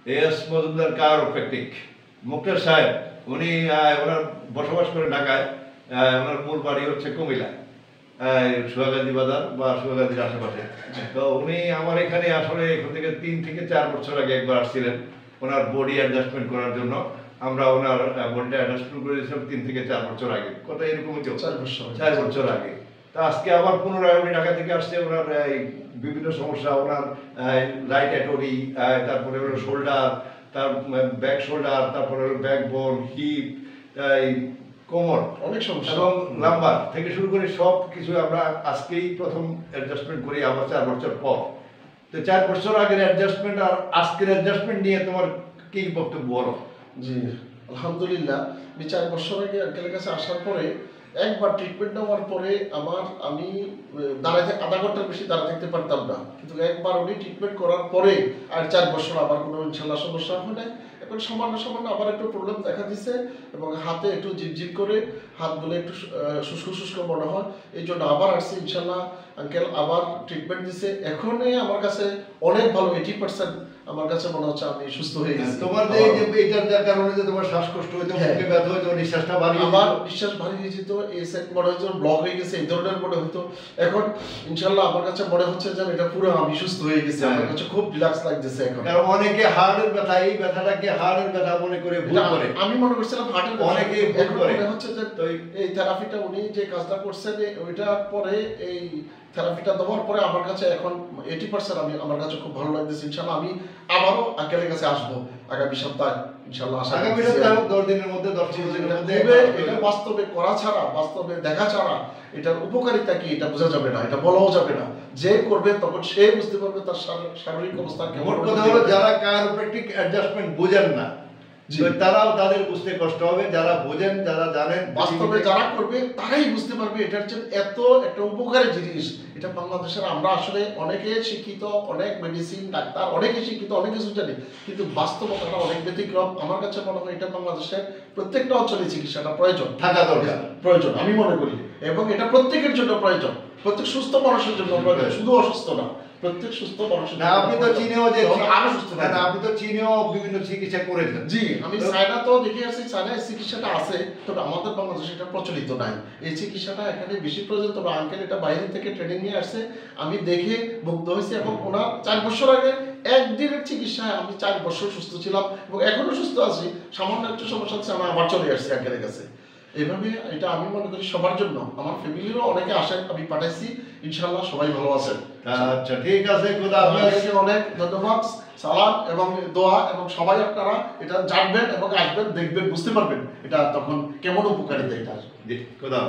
S Majumdar চিরোপ্র্যাকটিক মুক্তার সাহেব উনি ওনার বসবাস করে ঢাকায়। ওনার মূল বাড়ি হচ্ছে কুমিল্লা, সোহাগাজী বাজার বা সোহাগাজীর আশেপাশে। তো উনি আমার এখানে আসলে এখান থেকে 3 থেকে 4 বছর আগে একবার আসছিলেন ওনার বডি অ্যাডজাস্টমেন্ট করার জন্য। আমরা ওনার বডিটা অ্যাডজাস্টমেন্ট করে দিয়েছিলাম 3 থেকে 4 বছর আগে। কত এরকম 4 বছর আগে। তা আজকে আবার পুনরায় উনি ঢাকা থেকে আসছে। ওনার বিভিন্ন সমস্যা, ওনার রাইট অ্যাটরি, তারপরে ওনার শোল্ডার, তার ব্যাক শোল্ডার, তারপরে ব্যাক বোন, হিপ, কোমর, অনেক সমস্যা এবং লাম্বার থেকে শুরু করে সব কিছু আমরা আজকেই প্রথম অ্যাডজাস্টমেন্ট করি আবার 4 বছর পর। তো 4 বছর আগের অ্যাডজাস্টমেন্ট আর আজকের অ্যাডজাস্টমেন্ট নিয়ে তোমার কি বক্তব্য বলো? জি আলহামদুলিল্লাহ, আমি 4 বছর আগে আঙ্কেলের কাছে আসার পরে একবার ট্রিটমেন্ট নেওয়ার পরে আমি দাঁড়াতে আধা ঘন্টার বেশি দাঁড়া থাকতে পারতাম না, কিন্তু একবার উনি ট্রিটমেন্ট করার পরে আর 4 বছর আবার কোনো ইনশাল্লাহ সমস্যা হয় না। এখন সামান্য সামান্য আবার একটু প্রবলেম দেখা দিচ্ছে এবং হাতে একটু জিপজিপ করে হাতগুলো একটু শুষ্ক শুষ্ক মনে হয়। এই জন্য আবার আসছি ইনশাল্লাহ। আঙ্কেল আবার ট্রিটমেন্ট দিচ্ছে, এখনই আমার কাছে অনেক ভালো, 80% আমার কাছে মনে হচ্ছে আমি সুস্থ হয়ে গেছি। তোমার যে এইটার কারণে যে তোমার শ্বাসকষ্ট হইতো, মুখে ব্যথা হইতো, নিঃশ্বাসটা ভারী, আমার নিঃশ্বাস ভারী হয়ে যেত, এই সাইড মনে হচ্ছে ব্লক হয়ে গেছে, এই ধরনের মনে হতো। এখন ইনশাআল্লাহ আমার কাছে মনে হচ্ছে যে এটা পুরো আমি সুস্থ হয়ে গেছি। আমার কাছে খুব রিল্যাক্স লাগতেছে এখন। কারণ অনেকে হার্টের ব্যথা, এই ব্যথাটাকে হার্টের ব্যথা মনে করে ভুল করে। আমি মনে করছিলাম হার্টের ব্যথা, অনেকে ভুল করে। মনে হচ্ছে যে এই থেরাপিটা উনি যে কাজটা করছেন ওইটার পরে এই থেরাপিটা দেওয়ার পরে আমার কাছে এখন 80% আমার কাছে খুব ভালো লাগতেছে। ইনশাআল্লাহ আমি আবারও আঙ্কেলের কাছে আসবো আগামী সপ্তাহে ইনশাআল্লাহ। আগামী সপ্তাহে 10 দিনের মধ্যে 10 দিনের মধ্যে এটা বাস্তবে করা ছাড়া, বাস্তবে দেখা ছাড়া এটার উপকারিতা কি এটা বোঝা যাবে না, এটা বলাও যাবে না। যে করবে তখন সে বুঝতে পারবে তার শারীরিক অবস্থা কেমন। মোট কথা হলো যারা চিরোপ্র্যাকটিক অ্যাডজাস্টমেন্ট বোঝেন না তারাও তাদের বুঝতে কষ্ট হবে, যারা বোঝেন, যারা জানেন, বাস্তবে যারা করবে তারাই বুঝতে পারবে এটার জন্য এত একটা উপকারী জিনিস। এটা বাংলাদেশের আমরা আসলে অনেকে শিক্ষিত, অনেক মেডিসিন ডাক্তার অনেকে শিক্ষিত, অনেক কিছু জানি, কিন্তু বাস্তবতাটা অনেক ব্যতিক্রম। আমার কাছে মনে হয় এটা বাংলাদেশের প্রত্যেকটা অঞ্চলে চিকিৎসাটা প্রয়োজন থাকা দরকার, প্রয়োজন আমি মনে করি। এবং এটা প্রত্যেকের জন্য প্রয়োজন, প্রত্যেক সুস্থ মানুষের জন্য প্রয়োজন, শুধু অসুস্থ না, প্রত্যেক সুস্থ মানুষের। আপনি তো চীনেও যে আরো সুস্থ থাকেন, আপনি তো চীনেও বিভিন্ন চিকিৎসা করেছেন। জি আমি চায়না তো দেখে আসছি, চায়নায় চিকিৎসাটা আছে, তবে আমাদের বাংলাদেশে এটা প্রচলিত নাই। এই চিকিৎসাটা এখানে বেশি প্রয়োজন। তবে আঙ্কেল এটা বাইরে থেকে ট্রেনিং নিয়ে আসছে, আমি দেখে মুগ্ধ হয়েছি। এবং ওনার 4 বছর আগে একদিনের চিকিৎসায় আমি 4 বছর সুস্থ ছিলাম এবং এখনো সুস্থ আছি। সামান্য একটু সমস্যা হচ্ছে, আমি আবার চলে আসছি আঙ্কেলের কাছে। এইভাবে এটা আমি মনে করি সবার জন্য, আমার ফ্যামিলিরও অনেকে আসেন, আমি পাঠাইছি, ইনশাআল্লাহ সবাই ভালো আছেন। আচ্ছা ঠিক আছে, খোদা হাফেজ। অনেক ধন্যবাদ, সালাম এবং দোয়া। এবং সবাই আপনারা এটা জানবেন এবং আসবেন, দেখবেন, বুঝতে পারবেন এটা তখন কেমন উপকারিতা এটা। জি খোদা।